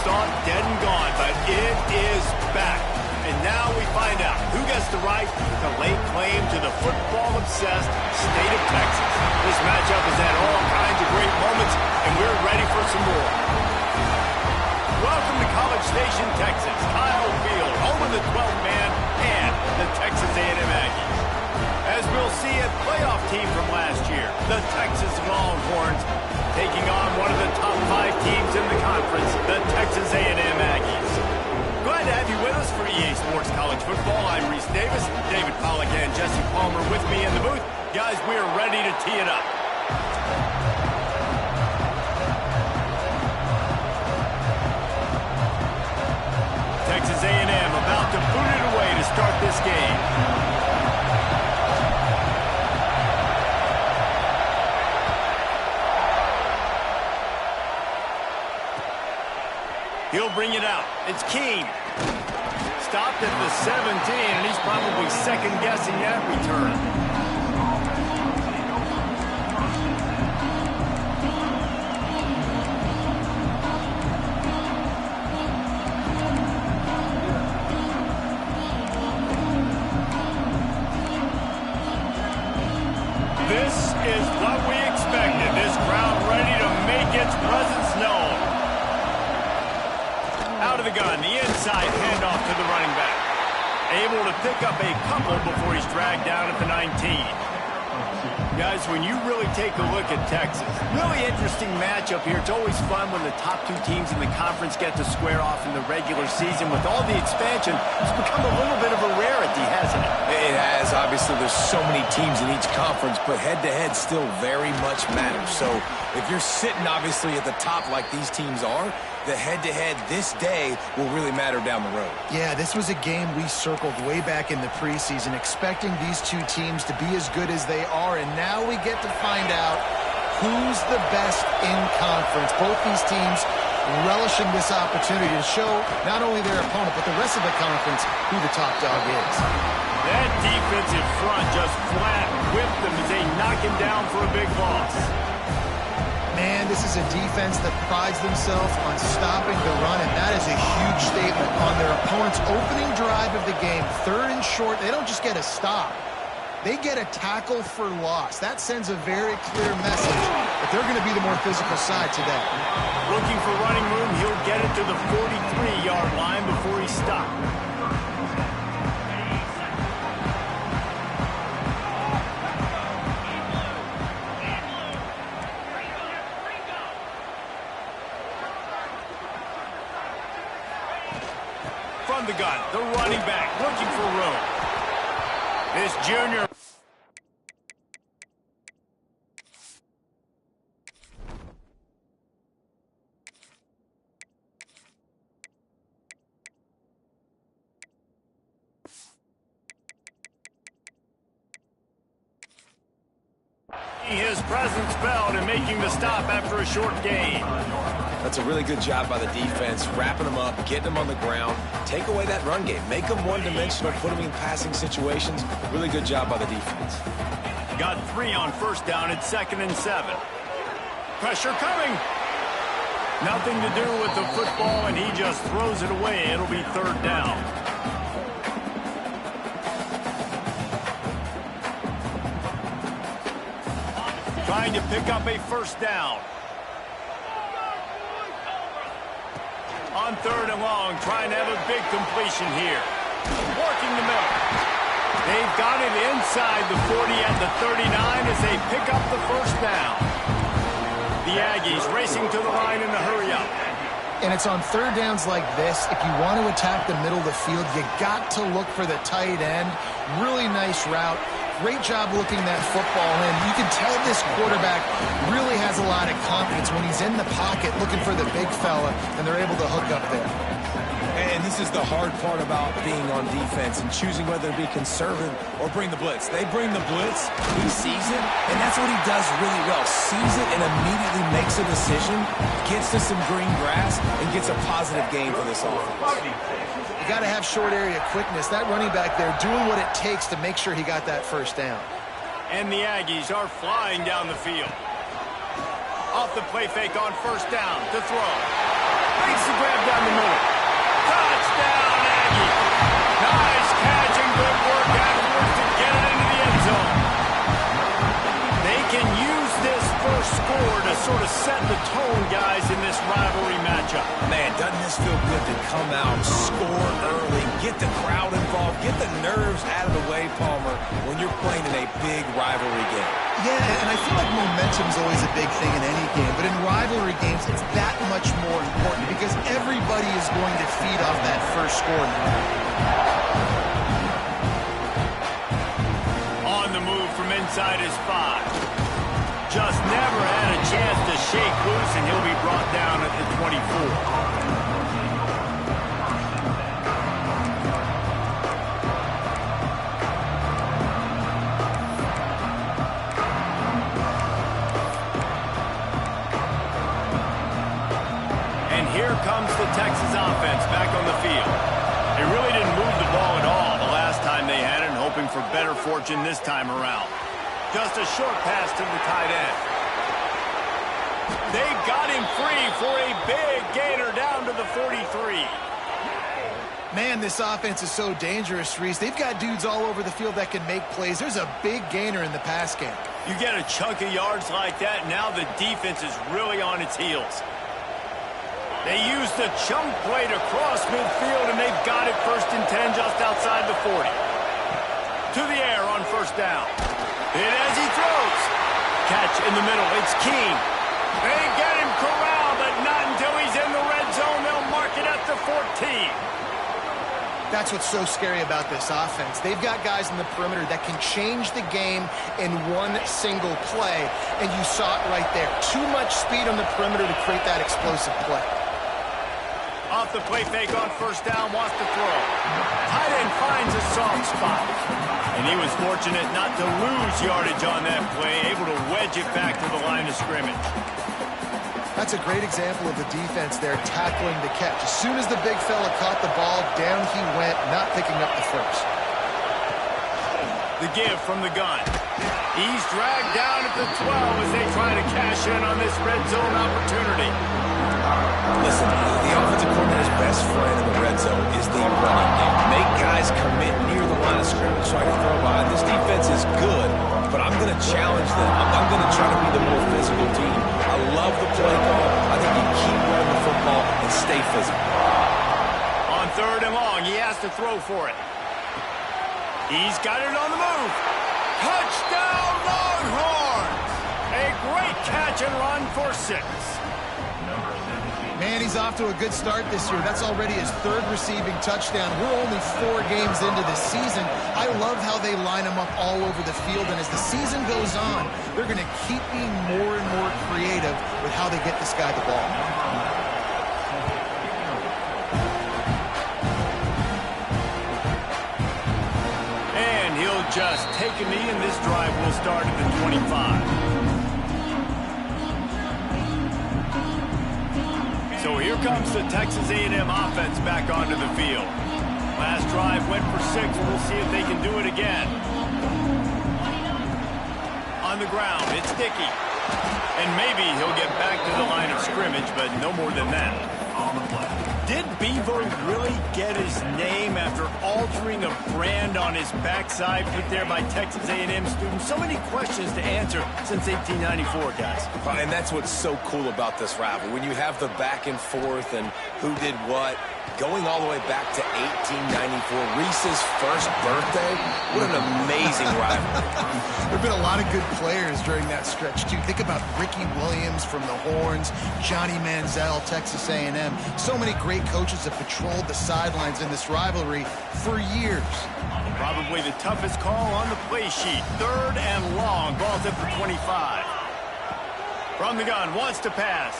thought dead and gone, but it is back. And now we find out who gets the right to lay claim to the football-obsessed state of Texas. This matchup has had all kinds of great moments, and we're ready for some more. Welcome to College Station, Texas. Kyle Field, home of the 12th man and the Texas A&M Aggies. As we'll see, a playoff team from last year, the Texas Longhorns, taking on one of the top 5 teams in the conference, the Texas A&M Aggies. Glad to have you with us for EA Sports College Football. I'm Reese Davis, David Pollack and Jesse Palmer with me in the booth. Guys, we are ready to tee it up. Texas A&M about to boot it away to start this game. He'll bring it out. It's Keene. Stopped at the 17, and he's probably second-guessing that return. This is what we expected. This crowd ready to make its presence known. Out of the gun, the inside handoff to the running back. Able to pick up a couple before he's dragged down at the 19. Guys, when you really take a look at Texas, really interesting matchup here. It's always fun when the top 2 teams in the conference get to square off in the regular season. With all the expansion, it's become a little bit of a rarity, hasn't it? It has. Obviously, there's so many teams in each conference, but head-to-head still very much matters. So if you're sitting, obviously, at the top like these teams are, the head-to-head this day will really matter down the road. Yeah, this was a game we circled way back in the preseason, expecting these 2 teams to be as good as they are, and now we get to find out who's the best in conference. Both these teams relishing this opportunity to show not only their opponent, but the rest of the conference who the top dog is. That defensive front just flat whipped them as they knock him down for a big loss. Man, this is a defense that prides themselves on stopping the run, and that is a huge statement on their opponent's opening drive of the game. 3rd and short, they don't just get a stop. They get a tackle for loss. That sends a very clear message that they're going to be the more physical side today. Looking for running room, he'll get it to the 43-yard line before he stopped. From the gun, the running back looking for room. This junior. His presence felt and making the stop after a short gain. That's a really good job by the defense, wrapping them up, getting them on the ground, take away that run game, make them one-dimensional, put them in passing situations. Really good job by the defense. Got 3 on first down at 2nd and 7. Pressure coming. Nothing to do with the football, and he just throws it away. It'll be 3rd down. Trying to pick up a first down. On 3rd and long, trying to have a big completion here. Working the middle. They've got it inside the 40 at the 39 as they pick up the first down. The Aggies racing to the line in a hurry up. And it's on 3rd downs like this, if you want to attack the middle of the field, you got to look for the tight end. Really nice route. Great job looking that football in. You can tell this quarterback really has a lot of confidence when he's in the pocket looking for the big fella, and they're able to hook up there. And this is the hard part about being on defense and choosing whether to be conservative or bring the blitz. They bring the blitz, he sees it, and that's what he does really well. Sees it and immediately makes a decision, gets to some green grass, and gets a positive gain for this offense. You got to have short area quickness. That running back there doing what it takes to make sure he got that first down. And the Aggies are flying down the field. Off the play fake on first down to throw. Makes the grab down the middle. Touchdown, Aggie. Nice catch and good work afterwards to get it into the end zone. They can use this first score to sort of set the tone, guys, in this rivalry matchup. Man, doesn't this feel good to come out, score early, get the crowd involved, get the nerves out of the way, Palmer, when you're playing in a big rivalry game? Yeah, and I feel like momentum's always a big thing in any game, but in rivalry games, it's that much more important because everybody is going to feed off that first score. On the move from inside his 5. Just never had a chance to shake loose, and he'll be brought down at the 24. Here comes the Texas offense back on the field. They really didn't move the ball at all the last time they had it, and hoping for better fortune this time around. Just a short pass to the tight end. They got him free for a big gainer down to the 43. Man, this offense is so dangerous, Reese. They've got dudes all over the field that can make plays. There's a big gainer in the pass game. You get a chunk of yards like that, now the defense is really on its heels. They used the chunk play to cross midfield, and they've got it 1st and 10 just outside the 40. To the air on 1st down. And as he throws. Catch in the middle. It's King. They get him corralled, but not until he's in the red zone. They'll mark it at the 14. That's what's so scary about this offense. They've got guys in the perimeter that can change the game in one single play, and you saw it right there. Too much speed on the perimeter to create that explosive play. Off the play fake on 1st down, wants to throw. Tight end finds a soft spot. And he was fortunate not to lose yardage on that play, able to wedge it back to the line of scrimmage. That's a great example of the defense there tackling the catch. As soon as the big fella caught the ball, down he went, not picking up the first. The give from the gun. He's dragged down at the 12 as they try to cash in on this red zone opportunity. Listen, the offensive coordinator's best friend in the red zone is the running game. Make guys commit near the line of scrimmage, try to throw by. This defense is good, but I'm going to challenge them. I'm going to try to be the more physical team. I love the play call. I think you keep running the football and stay physical. On 3rd and long, he has to throw for it. He's got it on the move. Touchdown, Longhorns! A great catch and run for 6. Man, he's off to a good start this year. That's already his 3rd receiving touchdown. We're only 4 games into this season. I love how they line him up all over the field, and as the season goes on, they're going to keep being more and more creative with how they get this guy the ball. And he'll just take a knee, and this drive will start at the 25. So here comes the Texas A&M offense back onto the field. Last drive went for 6. We'll see if they can do it again. On the ground, it's Dickey. And maybe he'll get back to the line of scrimmage, but no more than that. On the play. Did Bevo really get his name after altering a brand on his backside put there by Texas A&M students? So many questions to answer since 1894, guys. And that's what's so cool about this rivalry. When you have the back and forth and who did what, going all the way back to 1894, Reese's first birthday. What an amazing rivalry. There have been a lot of good players during that stretch, too. Think about Ricky Williams from the Horns, Johnny Manziel, Texas A&M. So many great coaches have patrolled the sidelines in this rivalry for years. Probably the toughest call on the play sheet. 3rd and long. Ball's at the 25. From the gun, wants to pass.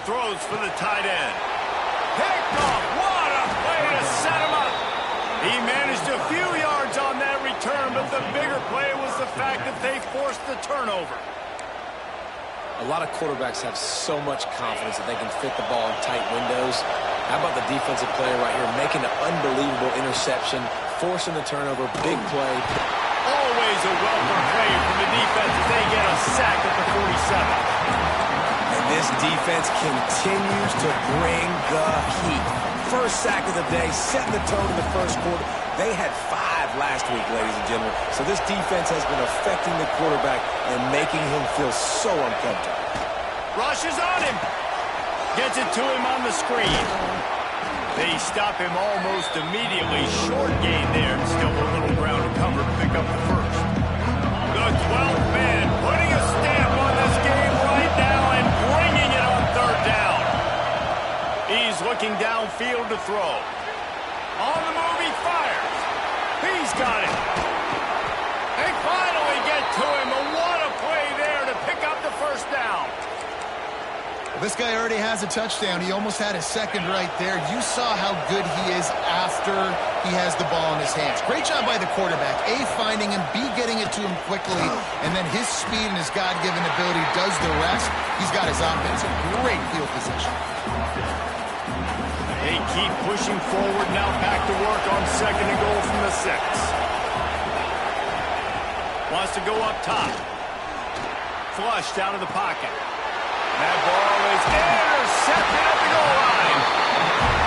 Throws for the tight end. Picked off. What a play to set him up. He managed a few yards on that return, but the bigger play was the fact that they forced the turnover. A lot of quarterbacks have so much confidence that they can fit the ball in tight windows. How about the defensive player right here making an unbelievable interception, forcing the turnover, big play. Always a welcome play from the defense as they get a sack at the 47. And This defense continues to bring the heat. First sack of the day, setting the tone in the first quarter. They had 5 last week, ladies and gentlemen. So this defense has been affecting the quarterback and making him feel so uncomfortable. Rushes on him. Gets it to him on the screen. They stop him almost immediately. Short gain there. Still a little ground to cover to pick up the first. The 12th man putting a stamp on this game right now and bringing it on third down. He's looking downfield to throw. On the move, he fires. He's got it. They finally get to him. What a play there to pick up the first down. This guy already has a touchdown. He almost had a second right there. You saw how good he is after he has the ball in his hands. Great job by the quarterback. A, finding him, B, getting it to him quickly, and then his speed and his God-given ability does the rest. He's got his offense in great field position. They keep pushing forward, now back to work on second and goal from the 6. Wants to go up top. Flushed out of the pocket. That ball is intercepted at the goal line.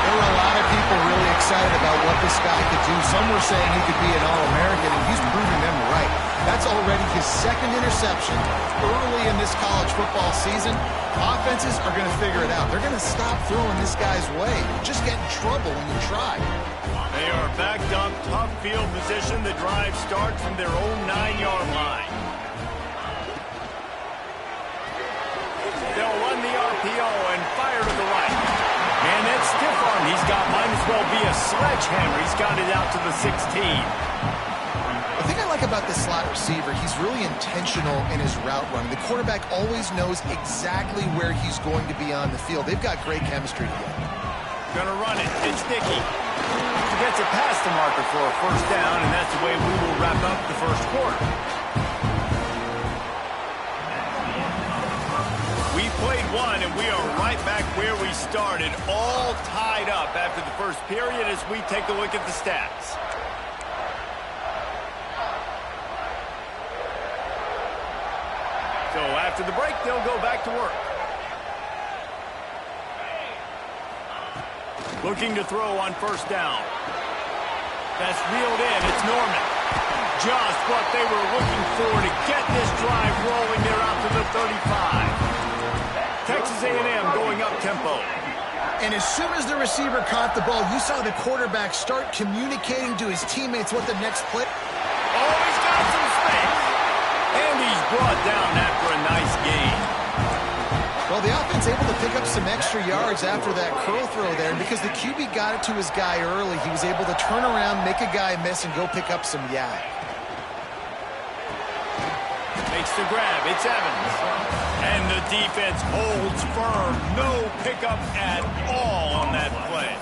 There were a lot of people really excited about what this guy could do. Some were saying he could be an All-American, and he's proving them right. That's already his second interception early in this college football season. Offenses are going to figure it out. They're going to stop throwing this guy's way. You just get in trouble when you try. They are backed up, tough field position. The drive starts from their own 9-yard line. They'll run the RPO and fire to the right. And that stiff arm he's got might as well be a sledgehammer. He's got it out to the 16. The thing I like about this slot receiver, he's really intentional in his route running. The quarterback always knows exactly where he's going to be on the field. They've got great chemistry together. Gonna run it. It's Dickey. He gets it past the marker for a first down, and that's the way we will wrap up the first quarter. We played one, and we are right back where we started, all tied up after the first period as we take a look at the stats. So after the break, they'll go back to work. Looking to throw on first down. That's reeled in. It's Norman. Just what they were looking for to get this drive rolling. They're out to the 35. Texas A&M going up tempo. And as soon as the receiver caught the ball, you saw the quarterback start communicating to his teammates what the next play. Oh, he's got some space. And he's brought down after a nice gain. Well, the offense able to pick up some extra yards after that curl throw there. And because the QB got it to his guy early, he was able to turn around, make a guy miss, and go pick up some yak. Makes the grab. It's Evans. And the defense holds firm. No pickup at all on that play.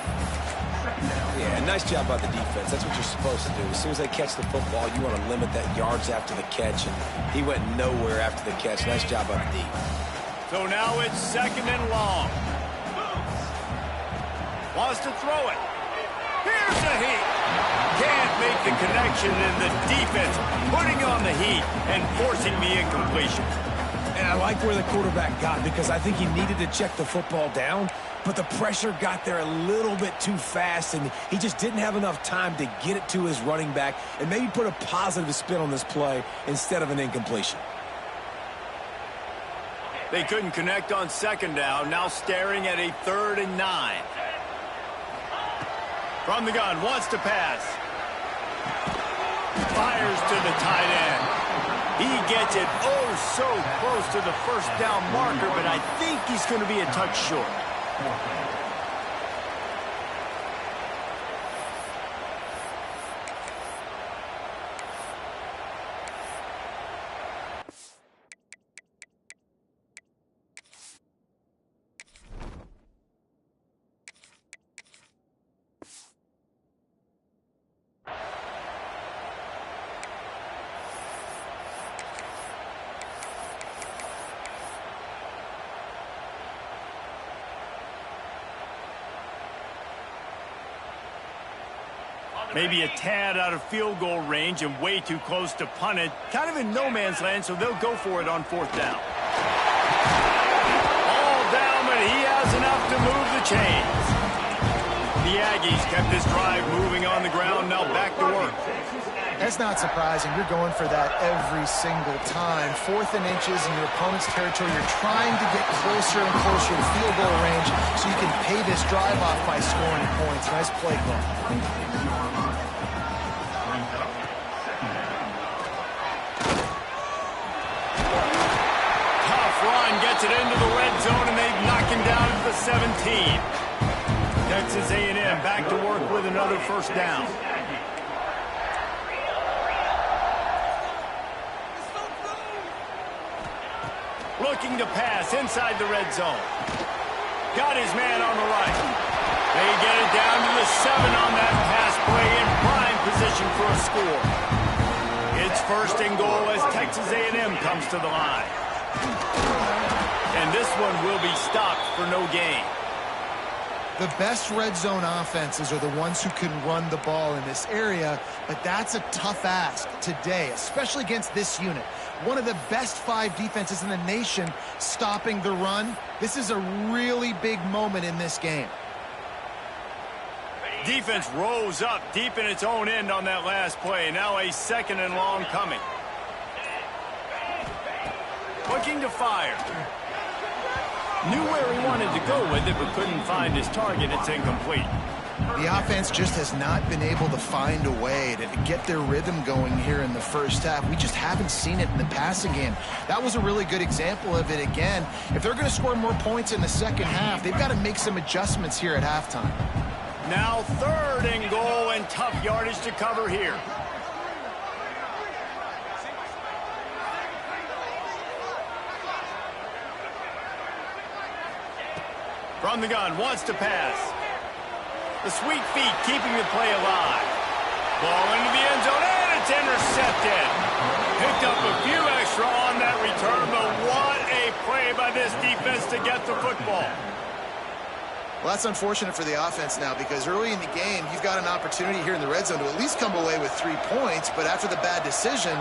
Yeah, nice job by the defense. That's what you're supposed to do. As soon as they catch the football, you want to limit that yards after the catch. And he went nowhere after the catch. Nice job by the D. So now it's second and long. Wants to throw it. Here's the heat. Can't make the connection, and the defense putting on the heat and forcing the incompletion. And I like where the quarterback got because I think he needed to check the football down, but the pressure got there a little bit too fast, and he just didn't have enough time to get it to his running back and maybe put a positive spin on this play instead of an incompletion. They couldn't connect on second down, now staring at a 3rd and 9. From the gun, wants to pass. Fires to the tight end. He gets it so close to the first down marker, but I think he's going to be a touch short. Maybe a tad out of field goal range and way too close to punt it. Kind of in no man's land, so they'll go for it on 4th down. All but he has enough to move the chains. The Aggies kept this drive moving on the ground, now back to work. That's not surprising. You're going for that every single time. 4th and inches in your opponent's territory. You're trying to get closer and closer to field goal range so you can pay this drive off by scoring points. Nice play call. Tough run gets it into the red zone, and they knock him down to the 17. Texas A&M back to work with another first down. Looking to pass inside the red zone. Got his man on the right. They get it down to the 7 on that pass play in prime position for a score. It's 1st and goal as Texas A&M comes to the line. And this one will be stopped for no gain. The best red zone offenses are the ones who can run the ball in this area, but that's a tough ask today, especially against this unit. One of the best 5 defenses in the nation stopping the run. This is a really big moment in this game. Defense rose up deep in its own end on that last play. Now a 2nd and long coming. Looking to fire. Knew where he wanted to go with it, but couldn't find his target. It's incomplete. The offense just has not been able to find a way to get their rhythm going here in the first half. We just haven't seen it in the passing game. That was a really good example of it again. If they're going to score more points in the second half, they've got to make some adjustments here at halftime. Now 3rd and goal, and tough yardage to cover here. From the gun, wants to pass. The sweet feet keeping the play alive. Ball into the end zone, and it's intercepted. Picked up a few extra on that return, but what a play by this defense to get the football. Well, that's unfortunate for the offense now, because early in the game, you've got an opportunity here in the red zone to at least come away with 3 points, but after the bad decision,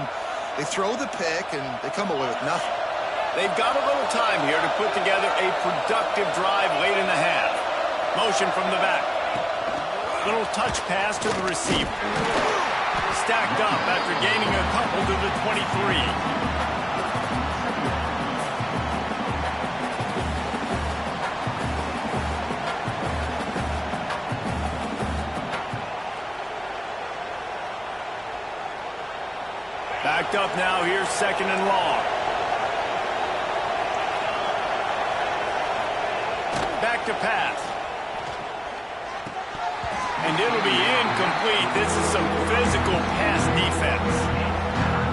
they throw the pick, and they come away with nothing. They've got a little time here to put together a productive drive late in the half. Motion from the back. Little touch pass to the receiver. Stacked up after gaining a couple to the 23. Backed up now, here's 2nd and long. Back to pass. And it'll be incomplete. This is some physical pass defense.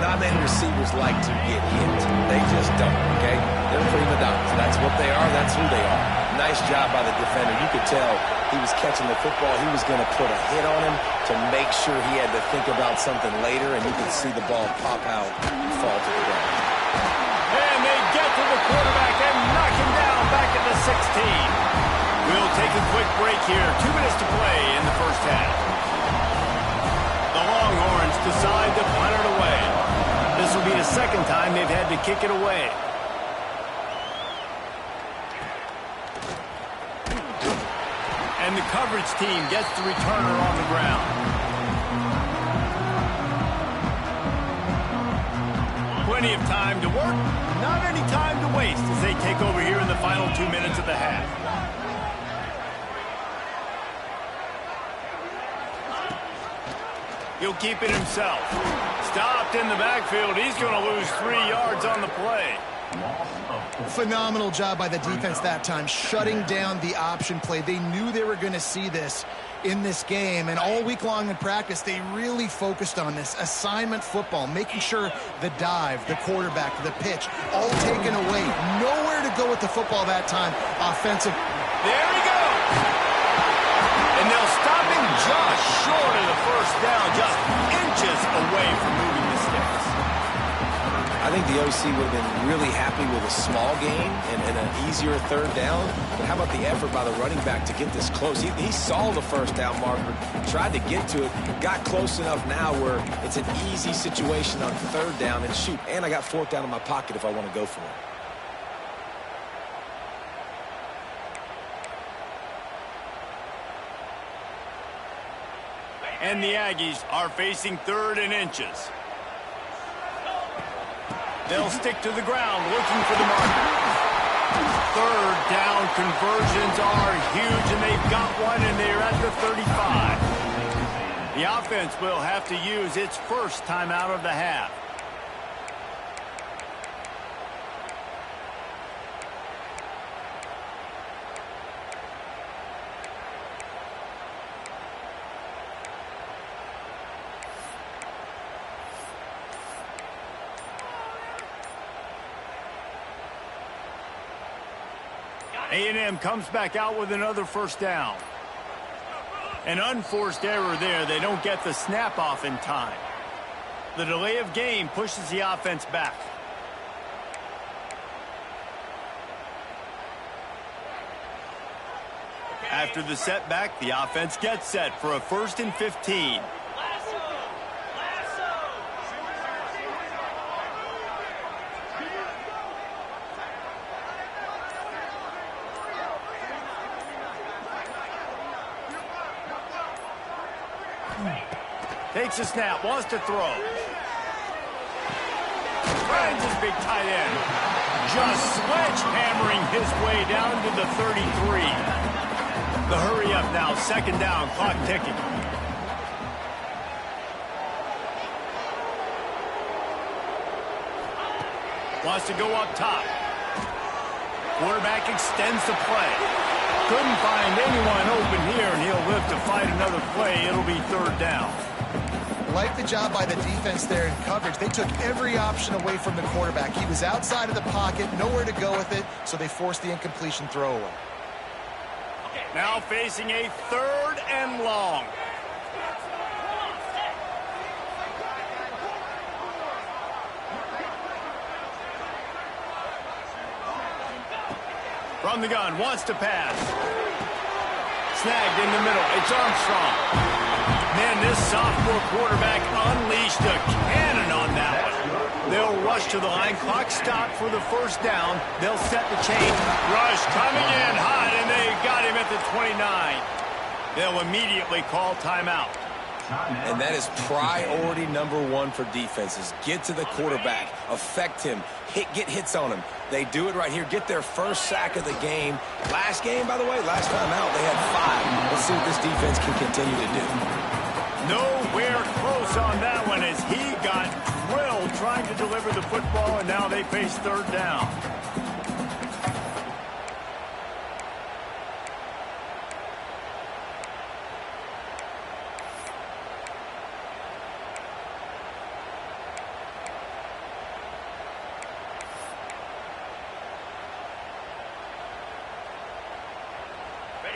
Not many receivers like to get hit. They just don't, okay? They're prima donnas. That's what they are. That's who they are. Nice job by the defender. You could tell he was catching the football. He was going to put a hit on him to make sure he had to think about something later, and you could see the ball pop out and fall to the ground. And they get to the quarterback and knock him down back at the 16. We'll take a quick break here. 2 minutes to play in the first half. The Longhorns decide to punt it away. This will be the 2nd time they've had to kick it away. And the coverage team gets the returner on the ground. Plenty of time to work, not any time to waste as they take over here in the final 2 minutes of the half. He'll keep it himself. Stopped in the backfield. He's going to lose 3 yards on the play. Phenomenal job by the defense that time, shutting down the option play. They knew they were going to see this in this game, and all week long in practice, they really focused on this assignment football, making sure the dive, the quarterback, the pitch, all taken away. Nowhere to go with the football that time. Offensive. There he goes. And they'll stop him just short of the first down, just inches away from moving the sticks. I think the OC would have been really happy with a small gain and an easier 3rd down. But how about the effort by the running back to get this close? He saw the first down marker, tried to get to it, got close enough now where it's an easy situation on 3rd down. And shoot, and I got 4th down in my pocket if I want to go for it. And the Aggies are facing 3rd and inches. They'll stick to the ground looking for the marker. 3rd down conversions are huge, and they've got one, and they're at the 35. The offense will have to use its first timeout of the half. A&M comes back out with another 1st down. An unforced error there. They don't get the snap off in time. The delay of game pushes the offense back. After the setback, the offense gets set for a 1st and 15. Takes a snap, wants to throw. Finds his big tight end. Just sledgehammering his way down to the 33. The hurry up now, 2nd down, clock ticking. Wants to go up top. Quarterback extends the play. Couldn't find anyone open here, and he'll live to fight another play. It'll be 3rd down. Like the job by the defense there in coverage. They took every option away from the quarterback. He was outside of the pocket, nowhere to go with it, so they forced the incompletion throwaway. Now facing a 3rd and long. From the gun, wants to pass. Snagged in the middle. It's Armstrong. Man, this sophomore quarterback unleashed a cannon on that one. They'll rush to the line. Clock stopped for the 1st down. They'll set the chain. Rush coming in hot, and they got him at the 29. They'll immediately call timeout. And that is priority #1 for defenses. Get to the quarterback. Affect him. Get hits on him. They do it right here. Get their 1st sack of the game. Last game, by the way, last time out, they had 5. Let's see what this defense can continue to do. Nowhere close on that one as he got drilled trying to deliver the football, and now they face 3rd down.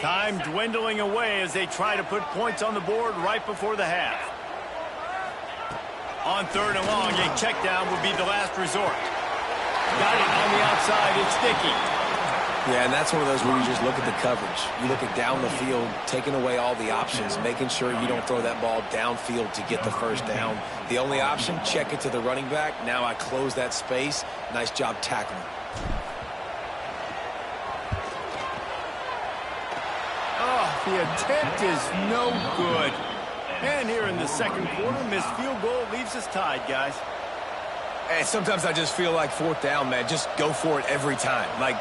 Time dwindling away as they try to put points on the board right before the half. On 3rd and long, a check down would be the last resort. Got it on the outside, it's Dickey. Yeah, and that's one of those where you just look at the coverage. You look at down the field, taking away all the options, making sure you don't throw that ball downfield to get the 1st down. The only option, check it to the running back. Now I close that space. Nice job tackling. The attempt is no good. And here in the 2nd quarter, missed field goal leaves us tied, guys. And sometimes I just feel like 4th down, man. Just go for it every time. Like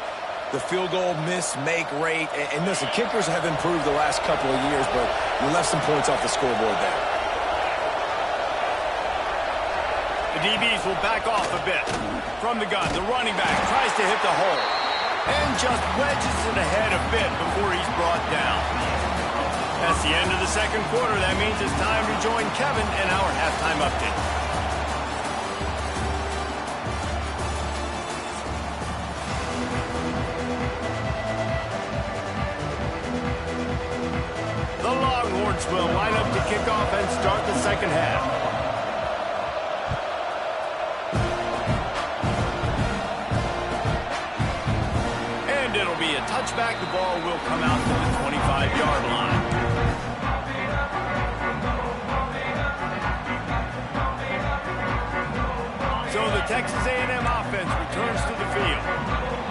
the field goal miss, make rate. And listen, kickers have improved the last couple of years, but we left some points off the scoreboard there. The DBs will back off a bit. From the gun, the running back tries to hit the hole. And just wedges it ahead a bit before he's brought down. That's the end of the 2nd quarter. That means it's time to join Kevin in our halftime update. The Longhorns will line up to kick off and start the 2nd half. It'll be a touchback. The ball will come out to the 25-yard line. So the Texas A&M offense returns to the field.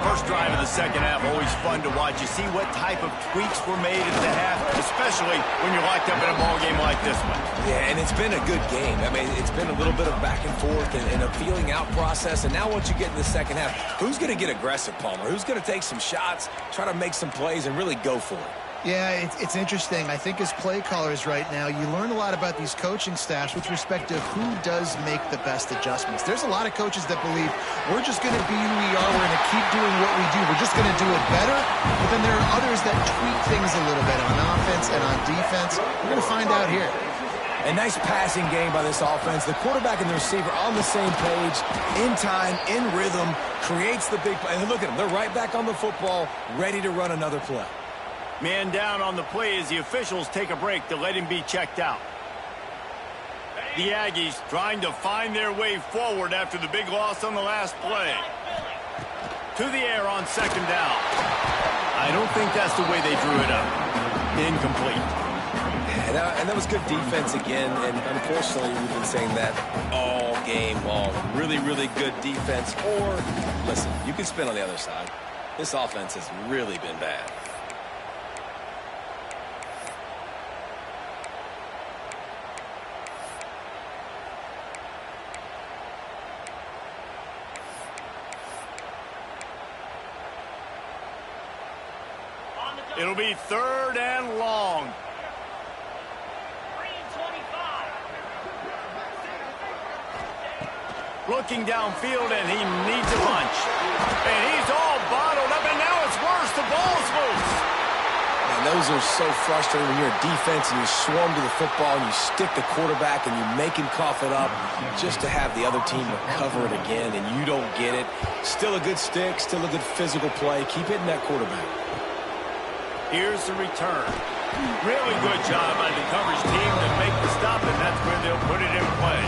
First drive of the second half always fun to watch. You see what type of tweaks were made at the half, especially when you're locked up in a ball game like this one. Yeah, and it's been a good game. I mean, it's been a little bit of back and forth and a feeling out process. And now once you get in the second half, who's going to get aggressive, Palmer? Who's going to take some shots, try to make some plays, and really go for it? Yeah, it's interesting. I think as play callers right now, you learn a lot about these coaching staffs with respect to who does make the best adjustments. There's a lot of coaches that believe we're just going to be who we are. We're going to keep doing what we do. We're just going to do it better. But then there are others that tweak things a little bit on offense and on defense. We're going to find out here. A nice passing game by this offense. The quarterback and the receiver on the same page, in time, in rhythm, creates the big play. And look at them. They're right back on the football, ready to run another play. Man down on the play as the officials take a break to let him be checked out. The Aggies trying to find their way forward after the big loss on the last play. To the air on second down. I don't think that's the way they drew it up. Incomplete. And that was good defense again, and unfortunately we've been saying that all game long. Really, really good defense. Or, listen, you can spin on the other side. This offense has really been bad. It'll be third and long. Looking downfield, and he needs a bunch. And he's all bottled up, and now it's worse. The ball's loose. And those are so frustrating when you're a defense and you swarm to the football and you stick the quarterback and you make him cough it up just to have the other team recover it again, and you don't get it. Still a good stick, still a good physical play. Keep hitting that quarterback. Here's the return. Really good job by the coverage team to make the stop, and that's where they'll put it in play.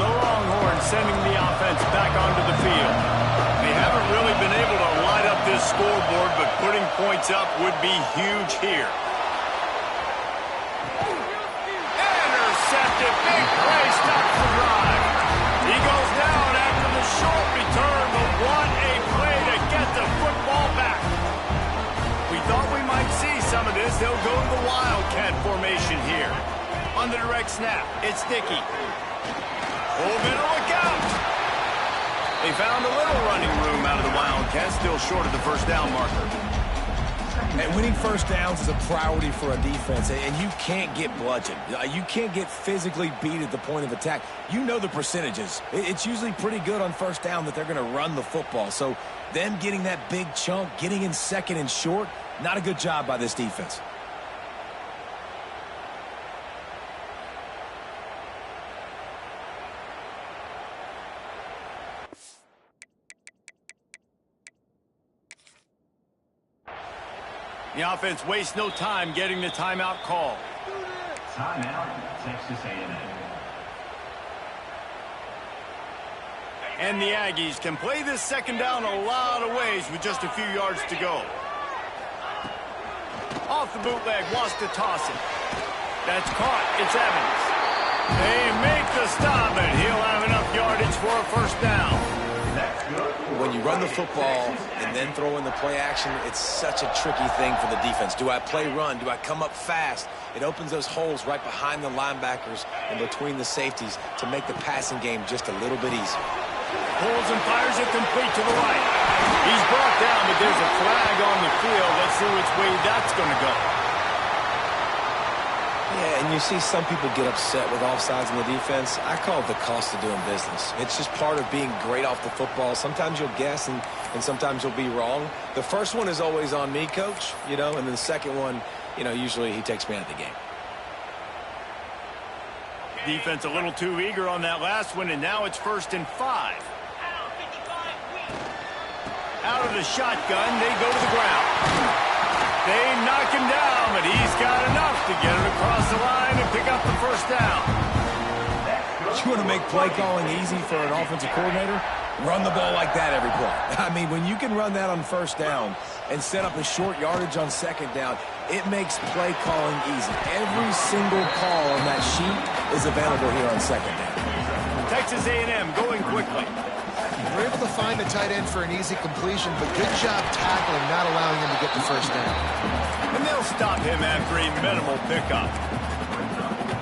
The Longhorns sending the offense back onto the field. They haven't really been able to light up this scoreboard, but putting points up would be huge here. Intercepted. Big play. Stops the drive. He goes down after the short return, but what a play to get the football back. We thought we might see some of this. They'll go to the Wildcat formation here. On the direct snap, it's Dickey. Oh, better look out. They found a little running room out of the Wildcats, still short of the first down marker. And winning first downs is a priority for a defense, and you can't get bludgeoned. You can't get physically beat at the point of attack. You know the percentages. It's usually pretty good on first down that they're going to run the football. So them getting that big chunk, getting in second and short, not a good job by this defense. The offense wastes no time getting the timeout call. Timeout, Texas A&M. And the Aggies can play this second down a lot of ways with just a few yards to go. Off the bootleg, wants to toss it. That's caught. It's Evans. They make the stop, and he'll have enough yardage for a first down. When you run the football and then throw in the play action, it's such a tricky thing for the defense. Do I play run? Do I come up fast? It opens those holes right behind the linebackers and between the safeties to make the passing game just a little bit easier. Pulls and fires it complete to the right. He's brought down, but there's a flag on the field. Let's see which way that's going to go. Yeah, and you see some people get upset with offsides in the defense. I call it the cost of doing business. It's just part of being great off the football. Sometimes you'll guess and sometimes you'll be wrong. The first one is always on me, Coach, and then the second one, usually he takes me out of the game. Defense a little too eager on that last one, and now it's 1st and 5. Out of the shotgun, they go to the ground. They knock him down, but he's got enough to get it across the line and pick up the first down. You want to make play calling easy for an offensive coordinator? Run the ball like that every play. I mean, when you can run that on first down and set up a short yardage on second down, it makes play calling easy. Every single call on that sheet is available here on second down. Texas A&M going quickly. find the tight end for an easy completion, but good job tackling, not allowing him to get the first down. And they'll stop him after a minimal pickup.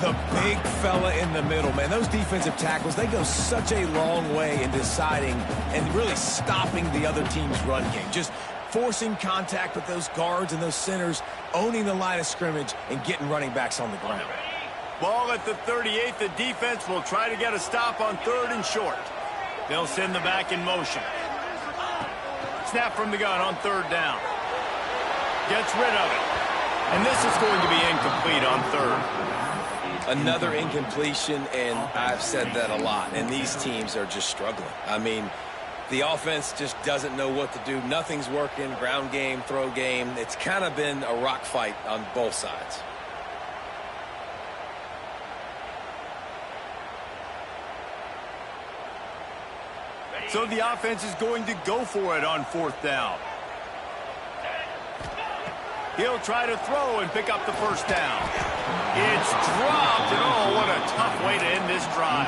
The big fella in the middle, man. Those defensive tackles, they go such a long way in deciding and really stopping the other team's run game. Just forcing contact with those guards and those centers, owning the line of scrimmage, and getting running backs on the ground. Ball at the 38. The defense will try to get a stop on 3rd and short. They'll send the back in motion. Snap from the gun on 3rd down. Gets rid of it. And this is going to be incomplete on 3rd. Another incompletion, and I've said that a lot, and these teams are just struggling. I mean, the offense just doesn't know what to do. Nothing's working, ground game, throw game. It's kind of been a rock fight on both sides. So the offense is going to go for it on 4th down. He'll try to throw and pick up the first down. It's dropped, and oh, what a tough way to end this drive.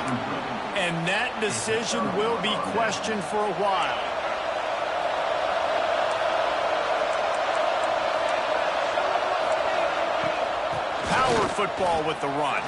And that decision will be questioned for a while. Power football with the run.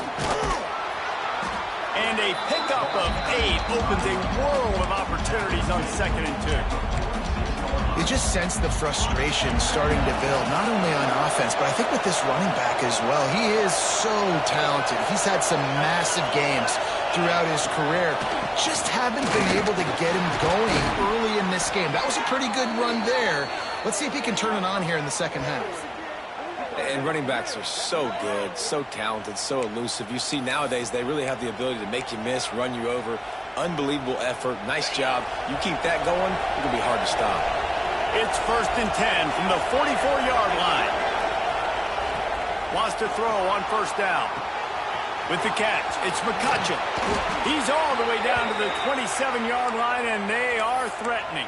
And a pickup of 8 opens a world of opportunities on 2nd and 2. You just sense the frustration starting to build, not only on offense, but I think with this running back as well. He is so talented. He's had some massive games throughout his career. Just haven't been able to get him going early in this game. That was a pretty good run there. Let's see if he can turn it on here in the second half. And running backs are so good, so talented, so elusive. You see nowadays they really have the ability to make you miss, run you over. Unbelievable effort. Nice job. You keep that going, it's going to be hard to stop. It's 1st and 10 from the 44-yard line. Wants to throw on 1st down. With the catch, it's McCutcheon. He's all the way down to the 27-yard line, and they are threatening.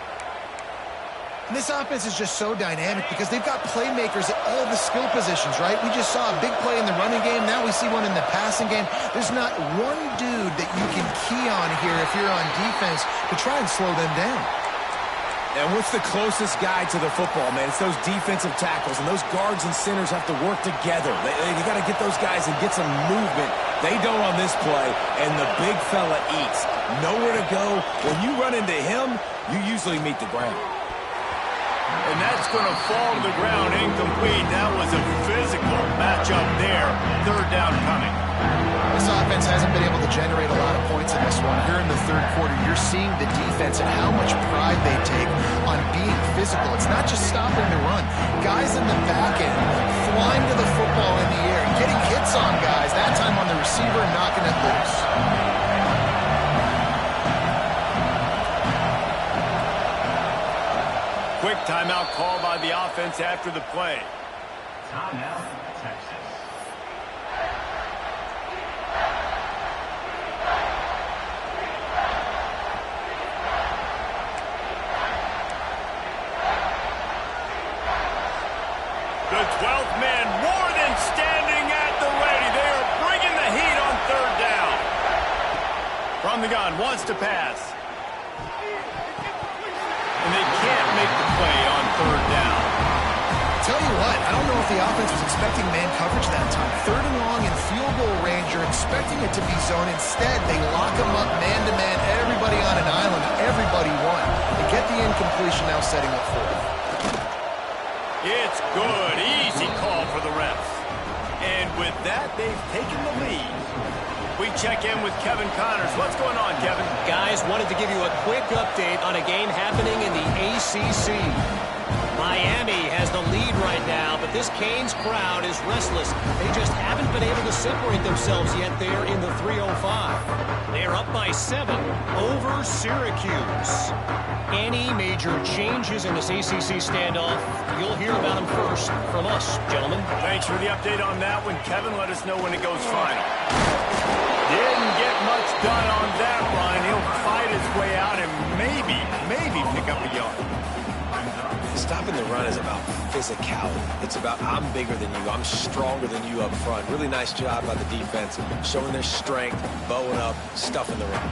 And this offense is just so dynamic because they've got playmakers at all the skill positions, right? We just saw a big play in the running game. Now we see one in the passing game. There's not one dude that you can key on here if you're on defense to try and slow them down. And what's the closest guy to the football, man? It's those defensive tackles, and those guards and centers have to work together. They got to get those guys and get some movement. They don't on this play, and the big fella eats. Nowhere to go. When you run into him, you usually meet the ground. And that's going to fall to the ground incomplete. That was a physical matchup there. 3rd down coming. This offense hasn't been able to generate a lot of points in this one. Here in the 3rd quarter, you're seeing the defense and how much pride they take on being physical. It's not just stopping the run. Guys in the back end flying to the football in the air, getting hits on guys, that time on the receiver and knocking it loose. Quick timeout call by the offense after the play. Timeout, Texas. The 12th man more than standing at the ready. They are bringing the heat on 3rd down. From the gun, wants to pass. And they can't make the play on 3rd down. Tell you what, I don't know if the offense was expecting man coverage that time. 3rd and long in field goal range, you're expecting it to be zone. Instead, they lock them up man-to-man, everybody on an island, everybody won. They get the incompletion now setting up 4th. It's good. Easy call for the refs. And with that, they've taken the lead. We check in with Kevin Connors. What's going on, Kevin? Guys, wanted to give you a quick update on a game happening in the ACC. Miami has the lead right now, but this Canes crowd is restless. They just haven't been able to separate themselves yet there in the 305. They are up by 7 over Syracuse. Any major changes in this ACC standoff, you'll hear about them first from us, gentlemen. Thanks for the update on that one, Kevin. Let us know when it goes final. Didn't get much done on that run. He'll fight his way out and maybe pick up a yard. Stopping the run is about physicality. It's about I'm bigger than you. I'm stronger than you up front. Really nice job by the defense, showing their strength, bowing up, stuffing the run.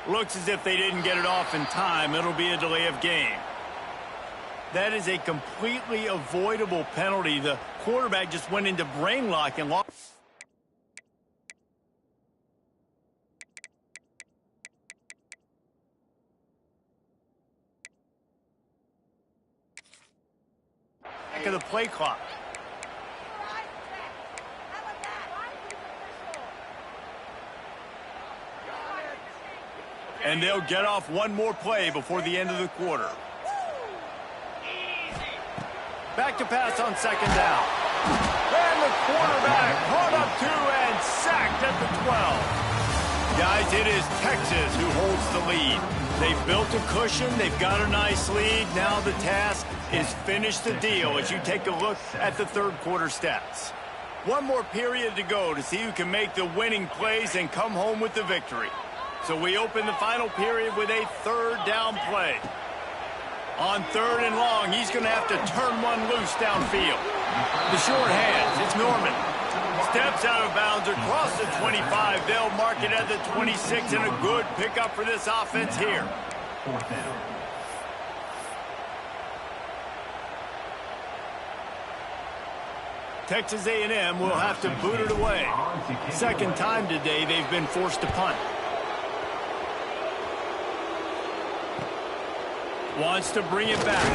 Looks as if they didn't get it off in time. It'll be a delay of game. That is a completely avoidable penalty. The quarterback just went into brain lock and lost. Back of the play clock. And they'll get off one more play before the end of the quarter. Back to pass on second down. And the quarterback caught up to and sacked at the 12. Guys, it is Texas who holds the lead. They've built a cushion. They've got a nice lead. Now the task is finish the deal as you take a look at the third quarter stats. One more period to go to see who can make the winning plays and come home with the victory. So we open the final period with a third down play. On third and long, he's going to have to turn one loose downfield. The short hands, it's Norman. Steps out of bounds across the 25. They'll mark it at the 26, and a good pickup for this offense here. Fourth down. Texas A&M will have to boot it away. Second time today they've been forced to punt. Wants to bring it back.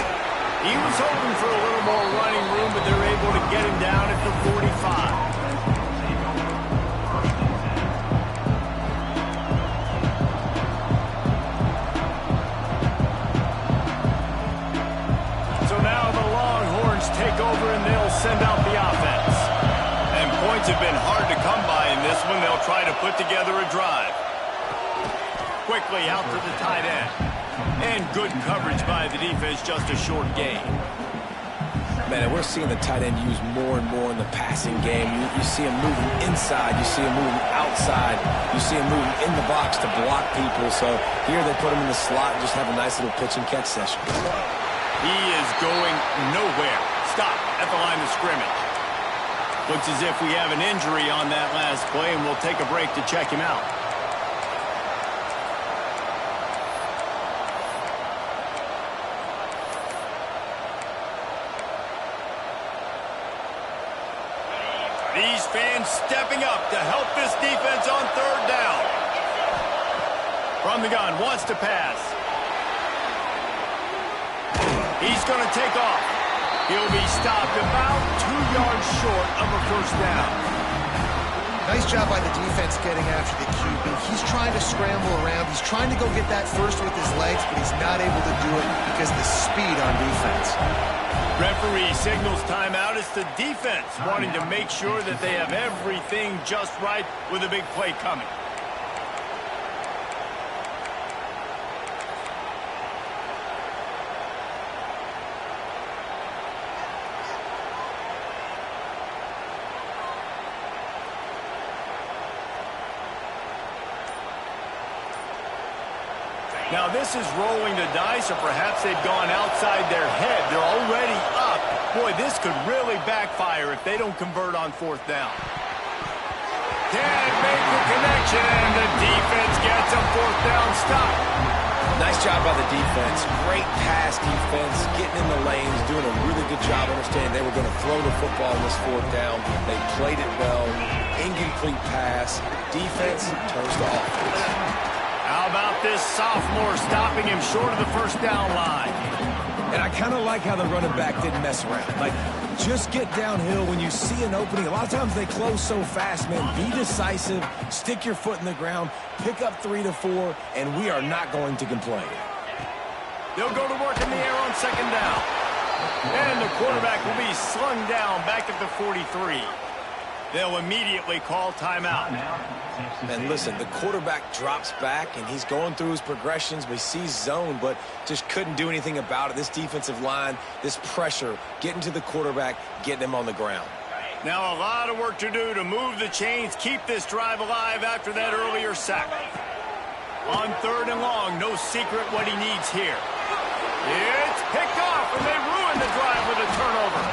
He was hoping for a little more running room, but they're able to get him down at the 45. So now the Longhorns take over and they'll send out the offense. And points have been hard to come by in this one. They'll try to put together a drive. Quickly out to the tight end. And good coverage by the defense, just a short gain. Man, and we're seeing the tight end used more and more in the passing game. You see him moving inside. You see him moving outside. You see him moving in the box to block people. So here they put him in the slot and just have a nice little pitch and catch session. He is going nowhere. Stop at the line of scrimmage. Looks as if we have an injury on that last play, and we'll take a break to check him out. These fans stepping up to help this defense on third down. From the gun, wants to pass. He's going to take off. He'll be stopped about 2 yards short of a first down. Nice job by the defense getting after the QB. He's trying to scramble around. He's trying to go get that first with his legs, but he's not able to do it because of the speed on defense. Referee signals timeout. It's the defense wanting to make sure that they have everything just right with a big play coming. Now this is rolling the dice, or perhaps they've gone outside their head. They're already up. Boy, this could really backfire if they don't convert on fourth down. Can't make the connection, and the defense gets a fourth down stop. Nice job by the defense. Great pass defense, getting in the lanes, doing a really good job understanding they were going to throw the football in this fourth down. They played it well. Incomplete pass. Defense turns to offense. How about this sophomore stopping him short of the first down line? And I kind of like how the running back didn't mess around. Like, just get downhill when you see an opening. A lot of times they close so fast, man. Be decisive, stick your foot in the ground, pick up 3 to 4, and we are not going to complain. They'll go to work in the air on second down. And the quarterback will be slung down back at the 43. They'll immediately call timeout. And listen, the quarterback drops back, and he's going through his progressions. We see zone, but just couldn't do anything about it. This defensive line, this pressure, getting to the quarterback, getting him on the ground. Now a lot of work to do to move the chains, keep this drive alive after that earlier sack. On third and long, no secret what he needs here. It's picked off, and they ruin the drive with a turnover.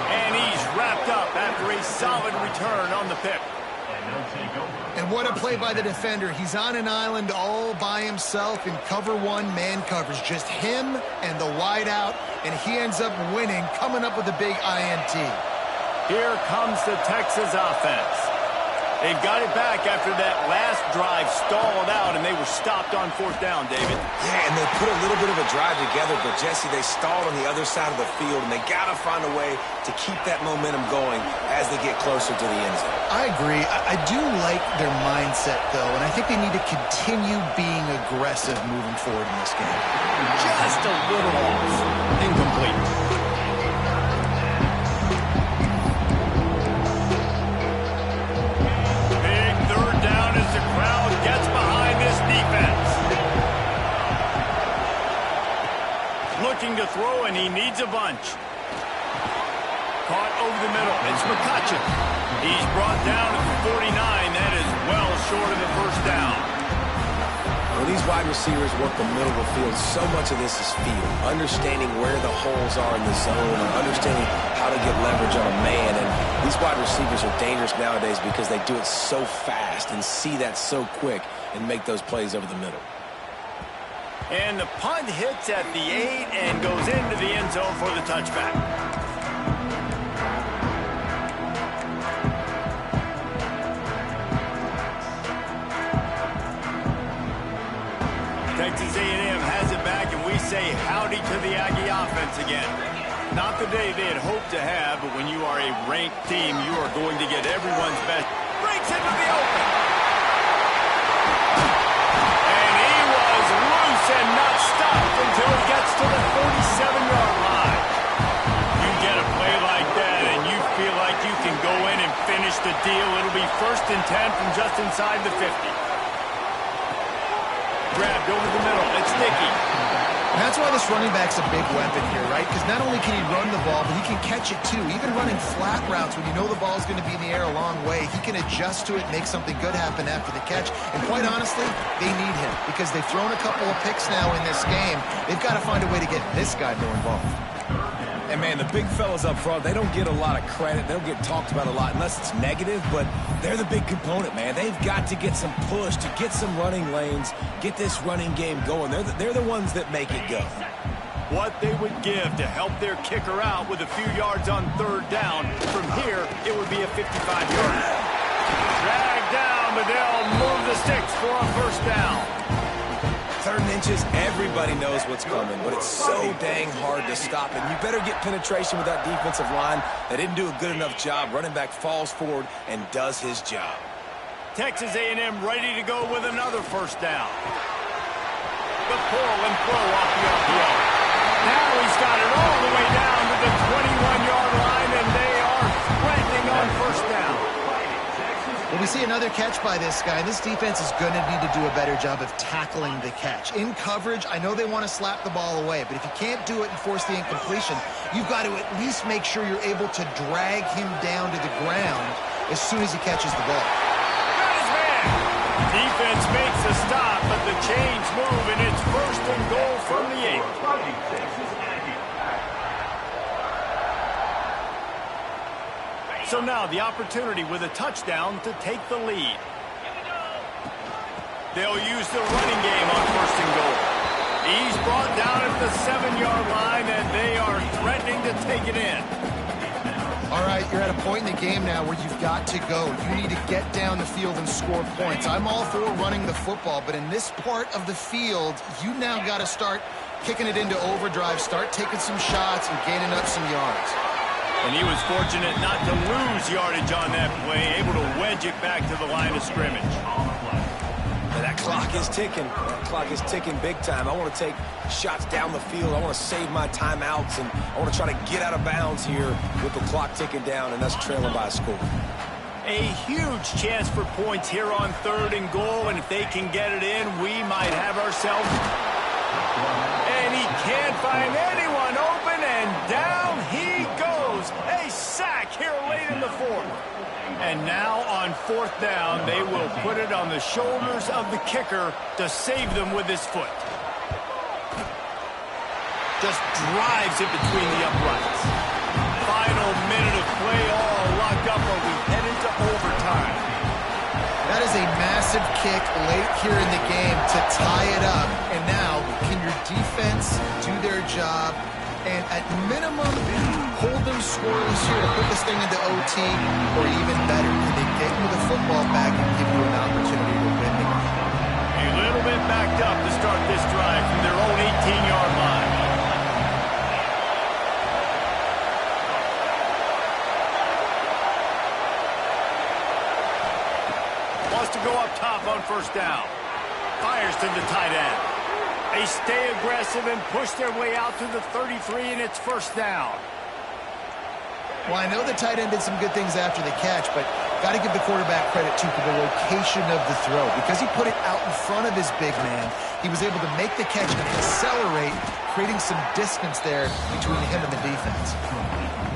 And he's wrapped up after a solid return on the pick. And they'll take over. And what a play by the defender. He's on an island all by himself in cover one man coverage. Just him and the wide out, and he ends up winning, coming up with a big INT. Here comes the Texas offense. They've got it back after that last drive stalled out, and they were stopped on fourth down, David. Yeah, and they put a little bit of a drive together, but, Jesse, they stalled on the other side of the field, and they got to find a way to keep that momentum going as they get closer to the end zone. I agree. I do like their mindset, though, and I think they need to continue being aggressive moving forward in this game. Just a little off. Incomplete. The crowd gets behind this defense. Looking to throw, and he needs a bunch. Caught over the middle. It's McCutcheon. He's brought down at the 49. That is well short of the first down. When these wide receivers work the middle of the field, so much of this is feel. Understanding where the holes are in the zone and understanding how to get leverage on a man. And these wide receivers are dangerous nowadays because they do it so fast and see that so quick and make those plays over the middle. And the punt hits at the 8 and goes into the end zone for the touchback. Texas A&M has it back, and we say howdy to the Aggie offense again. Not the day they had hoped to have, but when you are a ranked team, you are going to get everyone's best. Breaks into the open. And he was loose and not stopped until he gets to the 47-yard line. You get a play like that, and you feel like you can go in and finish the deal. It'll be 1st and 10 from just inside the 50. Grabbed over the middle. It's Dickey. And that's why this running back's a big weapon here, right? Because not only can he run the ball, but he can catch it too. Even running flat routes when you know the ball's going to be in the air a long way, he can adjust to it, make something good happen after the catch. And quite honestly, they need him because they've thrown a couple of picks now in this game. They've got to find a way to get this guy more involved. And, man, the big fellas up front, they don't get a lot of credit. They don't get talked about a lot unless it's negative, but they're the big component, man. They've got to get some push, to get some running lanes, get this running game going. They're the ones that make it go. What they would give to help their kicker out with a few yards on 3rd down. From here, it would be a 55-yard. Dragged down, but they'll move the sticks for a 1st down. 3rd and inches, everybody knows what's coming, but it's so dang hard to stop it. You better get penetration with that defensive line. They didn't do a good enough job. Running back falls forward and does his job. Texas A&M ready to go with another 1st down. The pull and throw off the RPO. Now he's got it all the way down to the 21-yard line, and they are threatening on 1st down. Well, we see another catch by this guy. This defense is going to need to do a better job of tackling the catch. In coverage, I know they want to slap the ball away, but if you can't do it and force the incompletion, you've got to at least make sure you're able to drag him down to the ground as soon as he catches the ball. Got his man. Defense makes a stop, but the chains move, and it's 1st and goal from the 8. So now the opportunity with a touchdown to take the lead. They'll use the running game on 1st and goal. He's brought down at the 7-yard line, and they are threatening to take it in. All right, you're at a point in the game now where you've got to go. You need to get down the field and score points. I'm all for running the football, but in this part of the field, you now got to start kicking it into overdrive, start taking some shots and gaining up some yards. And he was fortunate not to lose yardage on that play, able to wedge it back to the line of scrimmage. And that clock is ticking. That clock is ticking big time. I want to take shots down the field. I want to save my timeouts, and I want to try to get out of bounds here with the clock ticking down and us trailing by a score. A huge chance for points here on 3rd and goal, and if they can get it in, we might have ourselves. And he can't find anyone open, and down he goes. A sack here late in the 4th. And now on 4th down, they will put it on the shoulders of the kicker to save them with his foot. Just drives it between the uprights. Final minute of play, all locked up, or we head into overtime. decisive kick late here in the game to tie it up. And now, can your defense do their job and at minimum hold them scoreless here to put this thing into OT, or even better, can they get you the football back and give you an opportunity to win the game? A little bit backed up to start this drive from their own 18-yard line. Wants to go up top on first down. Fires to the tight end. They stay aggressive and push their way out to the 33, and it's first down. Well, I know the tight end did some good things after the catch, but got to give the quarterback credit, too, for the location of the throw. Because he put it out in front of his big man, he was able to make the catch and accelerate, creating some distance there between him and the defense.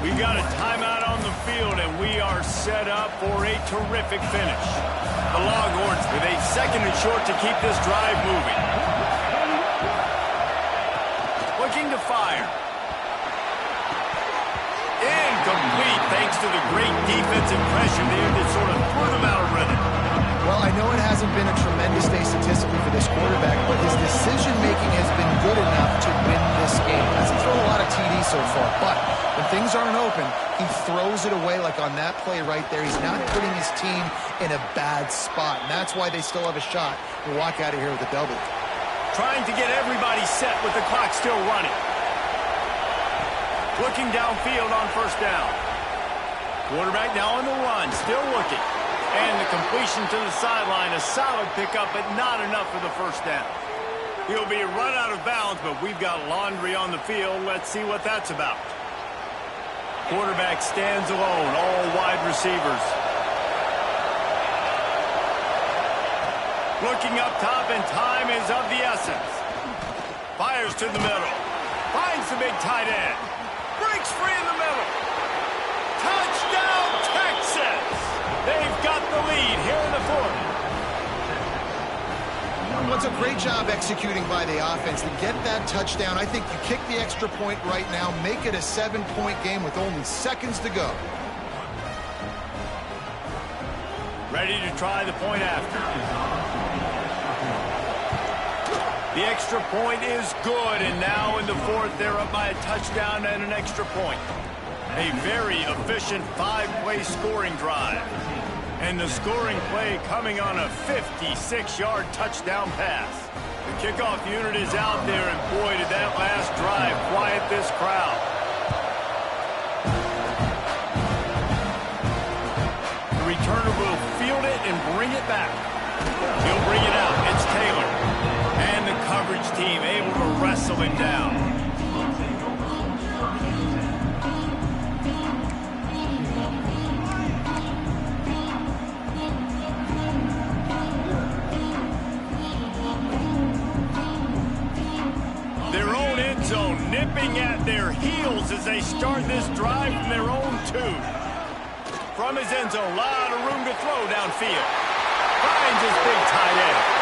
We got a timeout on the field, and we are set up for a terrific finish. The Longhorns with a second and short to keep this drive moving. Looking to fire. Incomplete, thanks to the great defensive pressure there that sort of threw them out of rhythm. Well, I know it hasn't been a tremendous day statistically for this quarterback, but his decision-making has been good enough to win this game. Hasn't thrown a lot of TDs so far, but when things aren't open, he throws it away like on that play right there. He's not putting his team in a bad spot, and that's why they still have a shot to walk out of here with a W. Trying to get everybody set with the clock still running. Looking downfield on first down. Quarterback now on the run, still looking. And the completion to the sideline, a solid pickup, but not enough for the first down. He'll be run out of bounds, but we've got laundry on the field. Let's see what that's about. Quarterback stands alone, all wide receivers. Looking up top, and time is of the essence. Fires to the middle. Finds the big tight end. Breaks free in the middle. Touchdown, Texas! They've got the lead here in the fourth. Well, it's a great job executing by the offense to get that touchdown. I think you kick the extra point right now, make it a 7-point game with only seconds to go. Ready to try the point after. The extra point is good, and now in the fourth, they're up by a touchdown and an extra point. A very efficient 5-play scoring drive. And the scoring play coming on a 56-yard touchdown pass. The kickoff unit is out there, and boy, did that last drive quiet this crowd. The returner will field it and bring it back. He'll bring it out. It's Taylor. And the coverage team able to wrestle him down. Their own end zone nipping at their heels as they start this drive from their own 2. From his end zone, a lot of room to throw downfield. Finds his big tight end.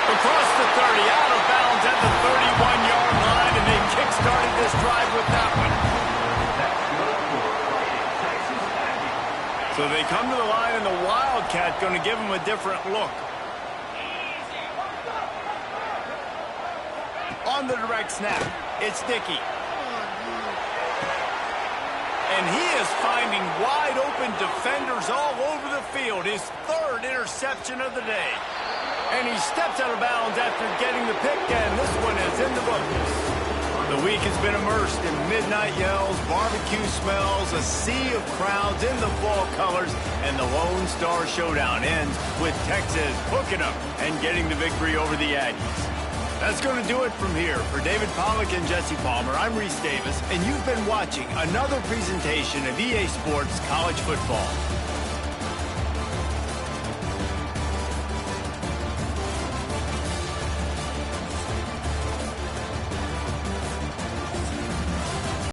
Across the 30, out of bounds at the 31-yard line, and they kick-started this drive with that one. So they come to the line, and the Wildcat going to give them a different look. On the direct snap, it's Dickey. And he is finding wide-open defenders all over the field. His 3rd interception of the day. And he steps out of bounds after getting the pick, and this one is in the books. The week has been immersed in midnight yells, barbecue smells, a sea of crowds in the fall colors, and the Lone Star Showdown ends with Texas hooking up and getting the victory over the Aggies. That's going to do it from here. For David Pollack and Jesse Palmer, I'm Reese Davis, and you've been watching another presentation of EA Sports College Football.